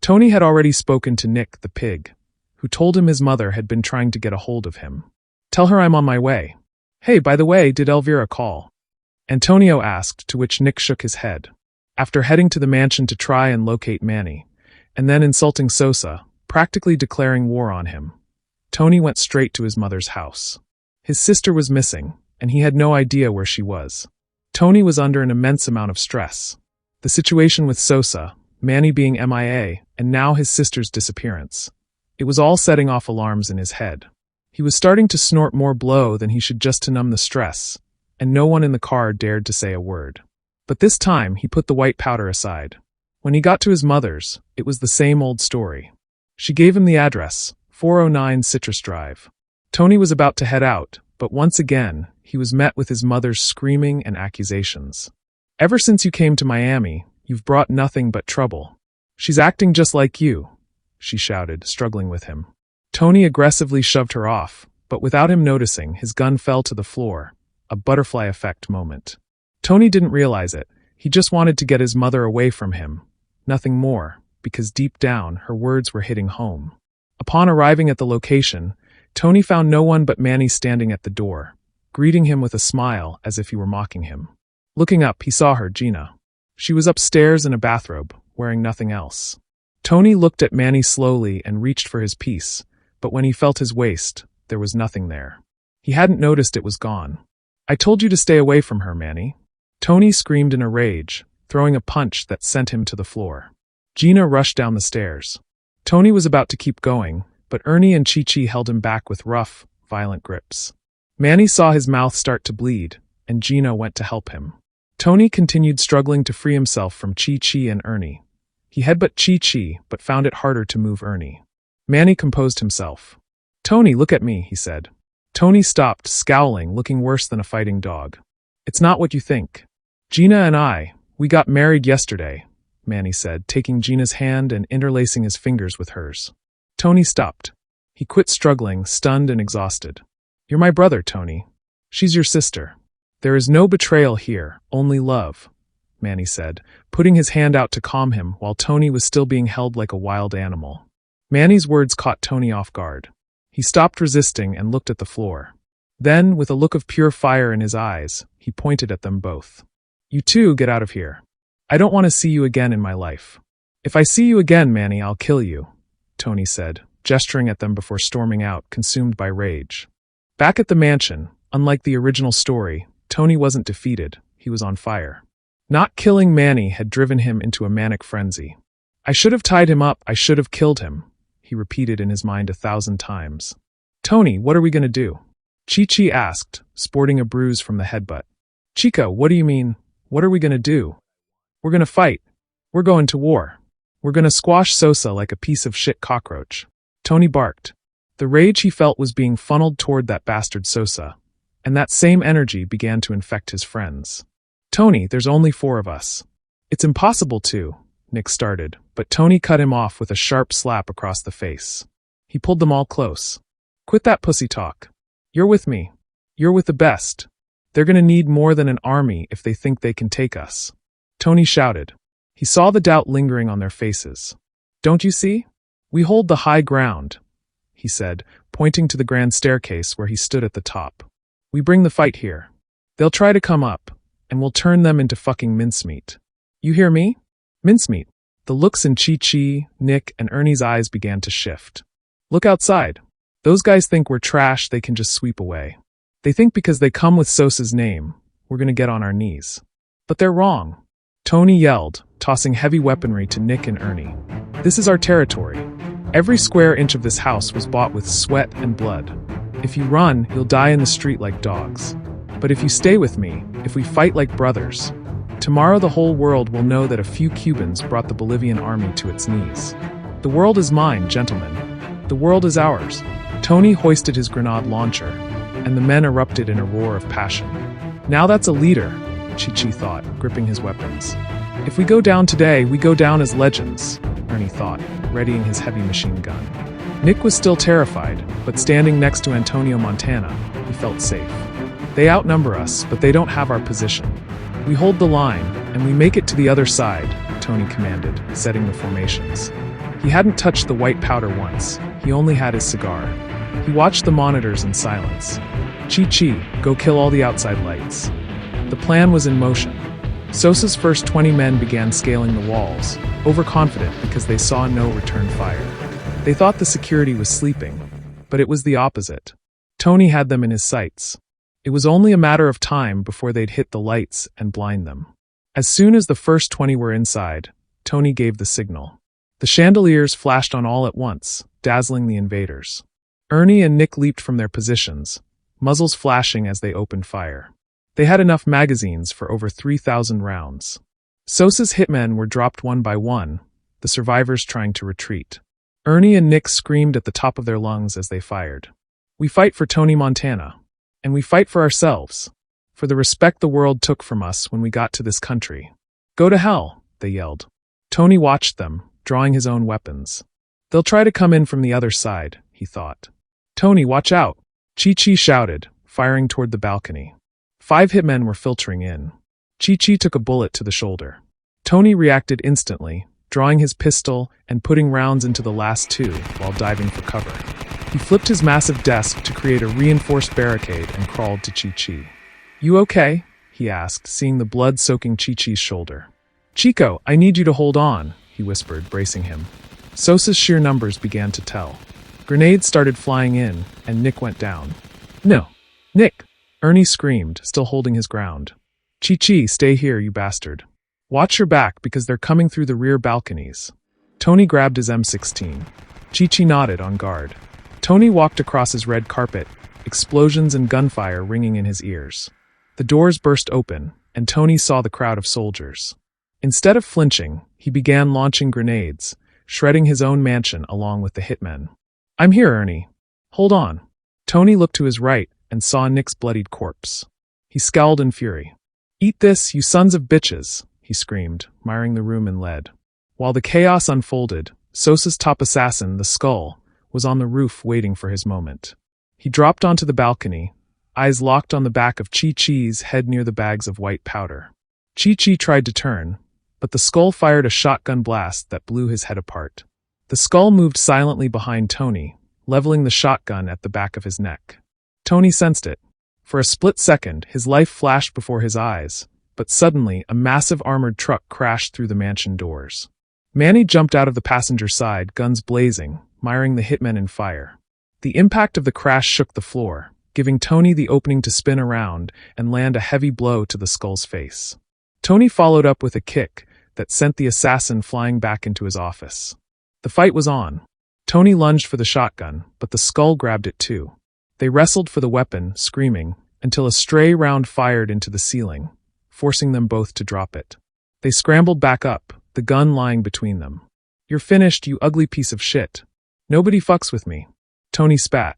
Tony had already spoken to Nick the pig, who told him his mother had been trying to get a hold of him. "Tell her I'm on my way." "Hey, by the way, did Elvira call?" Antonio asked, to which Nick shook his head. After heading to the mansion to try and locate Manny, and then insulting Sosa, practically declaring war on him, Tony went straight to his mother's house. His sister was missing, and he had no idea where she was. Tony was under an immense amount of stress. The situation with Sosa, Manny being MIA, and now his sister's disappearance. It was all setting off alarms in his head. He was starting to snort more blow than he should just to numb the stress, and no one in the car dared to say a word. But this time he put the white powder aside. When he got to his mother's, it was the same old story. She gave him the address, 409 Citrus Drive. Tony was about to head out, but once again, he was met with his mother's screaming and accusations. "Ever since you came to Miami, you've brought nothing but trouble. She's acting just like you," she shouted, struggling with him. Tony aggressively shoved her off, but without him noticing, his gun fell to the floor, a butterfly effect moment. Tony didn't realize it. He just wanted to get his mother away from him. Nothing more, because deep down, her words were hitting home. Upon arriving at the location, Tony found no one but Manny standing at the door, greeting him with a smile as if he were mocking him. Looking up, he saw her, Gina. She was upstairs in a bathrobe, wearing nothing else. Tony looked at Manny slowly and reached for his piece, but when he felt his waist, there was nothing there. He hadn't noticed it was gone. "I told you to stay away from her, Manny." Tony screamed in a rage, throwing a punch that sent him to the floor. Gina rushed down the stairs. Tony was about to keep going, but Ernie and Chi-Chi held him back with rough, violent grips. Manny saw his mouth start to bleed, and Gina went to help him. Tony continued struggling to free himself from Chi-Chi and Ernie. He headbutt Chi-Chi, but found it harder to move Ernie. Manny composed himself. "Tony, look at me," he said. Tony stopped, scowling, looking worse than a fighting dog. "It's not what you think. Gina and we got married yesterday," Manny said, taking Gina's hand and interlacing his fingers with hers. Tony stopped. He quit struggling, stunned and exhausted. "You're my brother, Tony. She's your sister. There is no betrayal here, only love," Manny said, putting his hand out to calm him while Tony was still being held like a wild animal. Manny's words caught Tony off guard. He stopped resisting and looked at the floor. Then, with a look of pure fire in his eyes, he pointed at them both. "You two get out of here. I don't want to see you again in my life. If I see you again, Manny, I'll kill you," Tony said, gesturing at them before storming out, consumed by rage. Back at the mansion, unlike the original story, Tony wasn't defeated, he was on fire. Not killing Manny had driven him into a manic frenzy. "I should have tied him up, I should have killed him," he repeated in his mind 1,000 times. "Tony, what are we going to do?" Chi-Chi asked, sporting a bruise from the headbutt. "Chico, what do you mean? What are we going to do?" "We're going to fight. We're going to war. We're going to squash Sosa like a piece of shit cockroach," Tony barked. The rage he felt was being funneled toward that bastard Sosa, and that same energy began to infect his friends. "Tony, there's only 4 of us. It's impossible to," Nick started, but Tony cut him off with a sharp slap across the face. He pulled them all close. "Quit that pussy talk. You're with me. You're with the best. They're going to need more than an army if they think they can take us," Tony shouted. He saw the doubt lingering on their faces. "Don't you see? We hold the high ground," he said, pointing to the grand staircase where he stood at the top. "We bring the fight here. They'll try to come up, and we'll turn them into fucking mincemeat. You hear me? Mincemeat." The looks in Chi-Chi, Nick, and Ernie's eyes began to shift. "Look outside. Those guys think we're trash they can just sweep away. They think because they come with Sosa's name, we're going to get on our knees. But they're wrong," Tony yelled, tossing heavy weaponry to Nick and Ernie. "This is our territory. Every square inch of this house was bought with sweat and blood. If you run, you'll die in the street like dogs. But if you stay with me, if we fight like brothers, tomorrow the whole world will know that a few Cubans brought the Bolivian army to its knees. The world is mine, gentlemen. The world is ours." Tony hoisted his grenade launcher, and the men erupted in a roar of passion. "Now that's a leader," Chi-Chi thought, gripping his weapons. "If we go down today, we go down as legends," Ernie thought, readying his heavy machine gun. Nick was still terrified, but standing next to Antonio Montana, he felt safe. "They outnumber us, but they don't have our position. We hold the line, and we make it to the other side," Tony commanded, setting the formations. He hadn't touched the white powder once. He only had his cigar. He watched the monitors in silence. Chi-Chi, go kill all the outside lights. The plan was in motion. Sosa's first 20 men began scaling the walls, overconfident because they saw no return fire. They thought the security was sleeping, but it was the opposite. Tony had them in his sights. It was only a matter of time before they'd hit the lights and blind them. As soon as the first 20 were inside, Tony gave the signal. The chandeliers flashed on all at once, dazzling the invaders. Ernie and Nick leaped from their positions, muzzles flashing as they opened fire. They had enough magazines for over 3,000 rounds. Sosa's hitmen were dropped one by one, the survivors trying to retreat. Ernie and Nick screamed at the top of their lungs as they fired. We fight for Tony Montana. And we fight for ourselves. For the respect the world took from us when we got to this country. Go to hell, they yelled. Tony watched them, drawing his own weapons. They'll try to come in from the other side, he thought. Tony, watch out! Chi-Chi shouted, firing toward the balcony. 5 hitmen were filtering in. Chi-Chi took a bullet to the shoulder. Tony reacted instantly, drawing his pistol and putting rounds into the last 2 while diving for cover. He flipped his massive desk to create a reinforced barricade and crawled to Chi-Chi. You okay? He asked, seeing the blood soaking Chi-Chi's shoulder. Chico, I need you to hold on, he whispered, bracing him. Sosa's sheer numbers began to tell. Grenades started flying in, and Nick went down. No! Nick! Ernie screamed, still holding his ground. Chi-Chi, stay here, you bastard. Watch your back because they're coming through the rear balconies. Tony grabbed his M16. Chi-Chi nodded, on guard. Tony walked across his red carpet, explosions and gunfire ringing in his ears. The doors burst open, and Tony saw the crowd of soldiers. Instead of flinching, he began launching grenades, shredding his own mansion along with the hitmen. I'm here, Ernie. Hold on. Tony looked to his right and saw Nick's bloodied corpse. He scowled in fury. Eat this, you sons of bitches, he screamed, miring the room in lead. While the chaos unfolded, Sosa's top assassin, the Skull, was on the roof waiting for his moment. He dropped onto the balcony, eyes locked on the back of Chi-Chi's head near the bags of white powder. Chi-Chi tried to turn, but the Skull fired a shotgun blast that blew his head apart. The Skull moved silently behind Tony, leveling the shotgun at the back of his neck. Tony sensed it. For a split second, his life flashed before his eyes, but suddenly a massive armored truck crashed through the mansion doors. Manny jumped out of the passenger side, guns blazing, miring the hitmen in fire. The impact of the crash shook the floor, giving Tony the opening to spin around and land a heavy blow to the Skull's face. Tony followed up with a kick that sent the assassin flying back into his office. The fight was on. Tony lunged for the shotgun, but the Skull grabbed it too. They wrestled for the weapon, screaming, until a stray round fired into the ceiling, forcing them both to drop it. They scrambled back up, the gun lying between them. You're finished, you ugly piece of shit. Nobody fucks with me. Tony spat.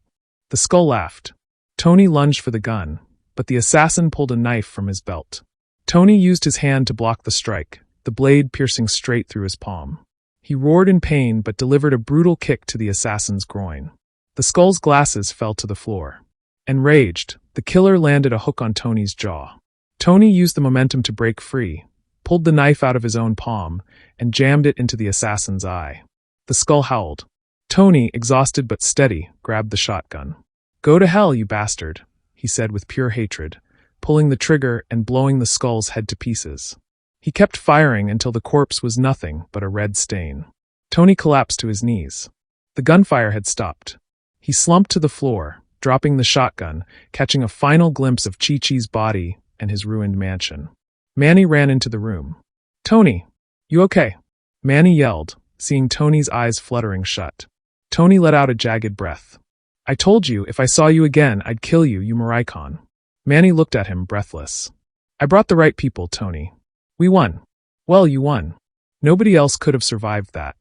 The Skull laughed. Tony lunged for the gun, but the assassin pulled a knife from his belt. Tony used his hand to block the strike, the blade piercing straight through his palm. He roared in pain but delivered a brutal kick to the assassin's groin. The Skull's glasses fell to the floor. Enraged, the killer landed a hook on Tony's jaw. Tony used the momentum to break free, pulled the knife out of his own palm, and jammed it into the assassin's eye. The Skull howled. Tony, exhausted but steady, grabbed the shotgun. Go to hell, you bastard, he said with pure hatred, pulling the trigger and blowing the Skull's head to pieces. He kept firing until the corpse was nothing but a red stain. Tony collapsed to his knees. The gunfire had stopped. He slumped to the floor, dropping the shotgun, catching a final glimpse of Chi-Chi's body and his ruined mansion. Manny ran into the room. Tony, you okay? Manny yelled, seeing Tony's eyes fluttering shut. Tony let out a jagged breath. I told you, if I saw you again, I'd kill you, you Maraikon. Manny looked at him, breathless. I brought the right people, Tony. We won. Well, you won. Nobody else could have survived that.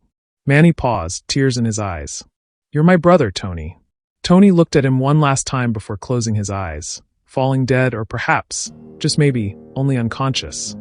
Manny paused, tears in his eyes. You're my brother, Tony. Tony looked at him one last time before closing his eyes, falling dead or perhaps, just maybe, only unconscious.